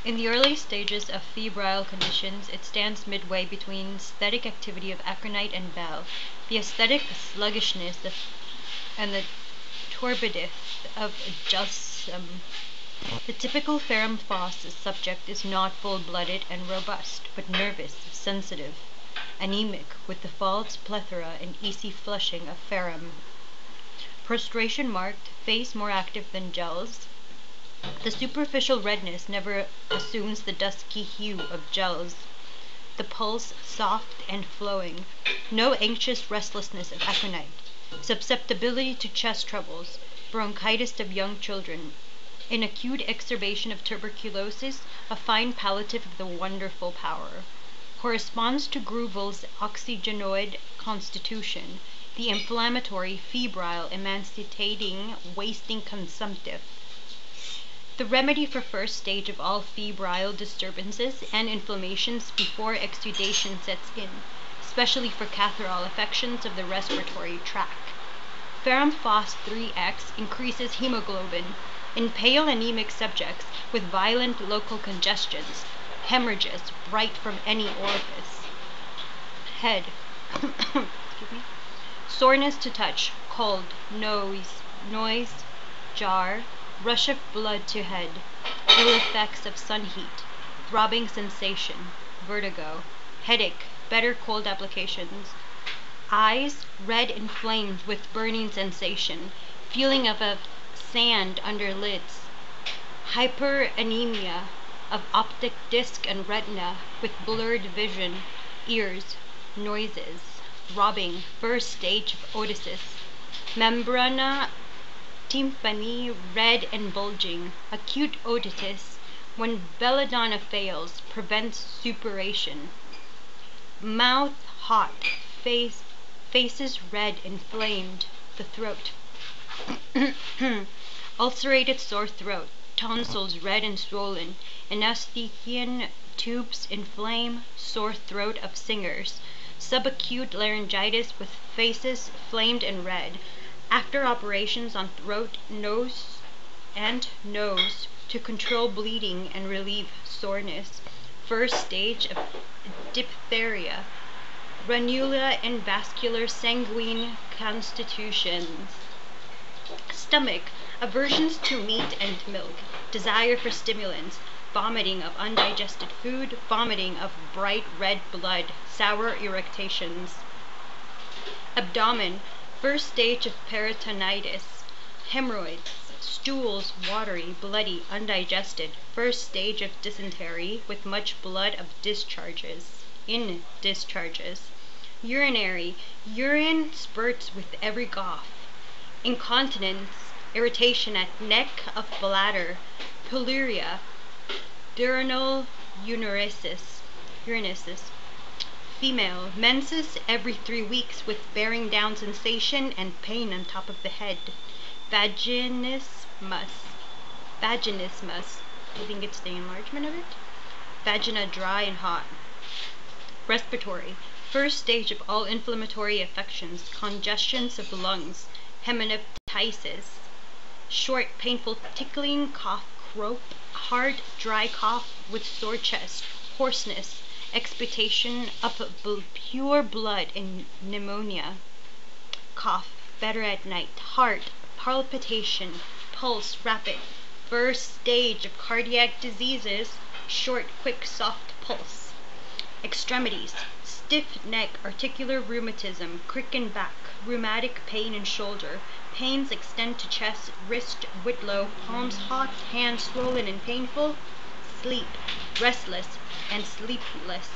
In the early stages of febrile conditions, it stands midway between sthenic activity of aconite and bile, the asthenic sluggishness and the torpidith of jusum. The typical Ferrum.phos subject is not full-blooded and robust, but nervous, sensitive, anaemic, with the false plethora and easy flushing of Ferrum. Prostration marked, face more active than gels. The superficial redness never assumes the dusky hue of gels. The pulse soft and flowing. No anxious restlessness of aconite. Susceptibility to chest troubles. Bronchitis of young children. In acute exacerbation of tuberculosis, a fine palliative of the wonderful power. Corresponds to Grauvogl's Oxygenoid constitution, the inflammatory, febrile, emaciating, wasting consumptive. The remedy for first stage of all febrile disturbances and inflammations before exudation sets in, especially for catarrhal affections of the respiratory tract. Ferrum.phos 3x increases hemoglobin in pale anemic subjects with violent local congestions, hemorrhages right from any orifice. Head. Excuse me. Soreness to touch, cold, noise, jar, rush of blood to head, ill effects of sun heat, throbbing sensation, vertigo, headache, better cold applications, eyes red inflamed with burning sensation, feeling of a sand under lids, hyperanemia of optic disc and retina with blurred vision, ears, noises, throbbing, first stage of otitis, membrana tympani red and bulging, acute otitis, when belladonna fails, prevents suppuration, mouth hot, faces red, inflamed, the throat, ulcerated sore throat, tonsils red and swollen, anesthesian tubes inflame, sore throat of singers, subacute laryngitis with faces flamed and red, after operations on throat, nose to control bleeding and relieve soreness, first stage of diphtheria, ranula and vascular sanguine constitutions. Stomach, aversions to meat and milk, desire for stimulants, vomiting of undigested food, vomiting of bright red blood, sour irritations. Abdomen, first stage of peritonitis, hemorrhoids, stools watery, bloody, undigested, first stage of dysentery with much blood of discharges, urinary, urine spurts with every cough, incontinence, irritation at neck of bladder, pylorrhea, diurnal urinalysis. Female, menses every 3 weeks with bearing down sensation and pain on top of the head. Vaginismus. I think it's the enlargement of it. Vagina dry and hot. Respiratory, first stage of all inflammatory affections, congestions of lungs, hemoptysis. Short, painful, tickling, cough, croak, hard, dry cough with sore chest, hoarseness, expectation of pure blood and pneumonia, cough, better at night, heart, palpitation, pulse, rapid, first stage of cardiac diseases, short, quick, soft pulse. Extremities, stiff neck, articular rheumatism, crick in back, rheumatic pain in shoulder, pains extend to chest, wrist, whitlow, palms hot, hands swollen and painful, sleep, restless and sleepless,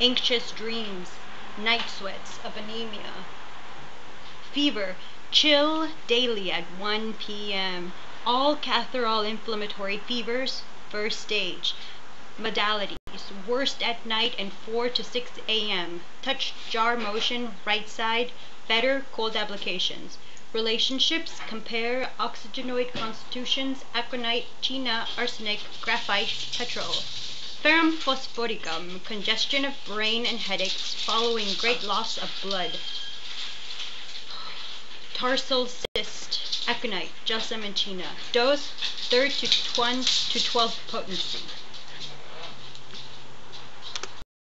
anxious dreams, night sweats of anemia. Fever, chill daily at 1 p.m. All catarrhal inflammatory fevers, first stage. Modalities, worst at night and 4 to 6 a.m. Touch jar motion, right side, better cold applications. Relationships, compare oxygenoid constitutions, aconite, china, arsenic, graphite, petrol. Ferrum phosphoricum, congestion of brain and headaches following great loss of blood. Tarsal cyst, aconite, jusum and china. Dose 3 to 1 to 12 potency.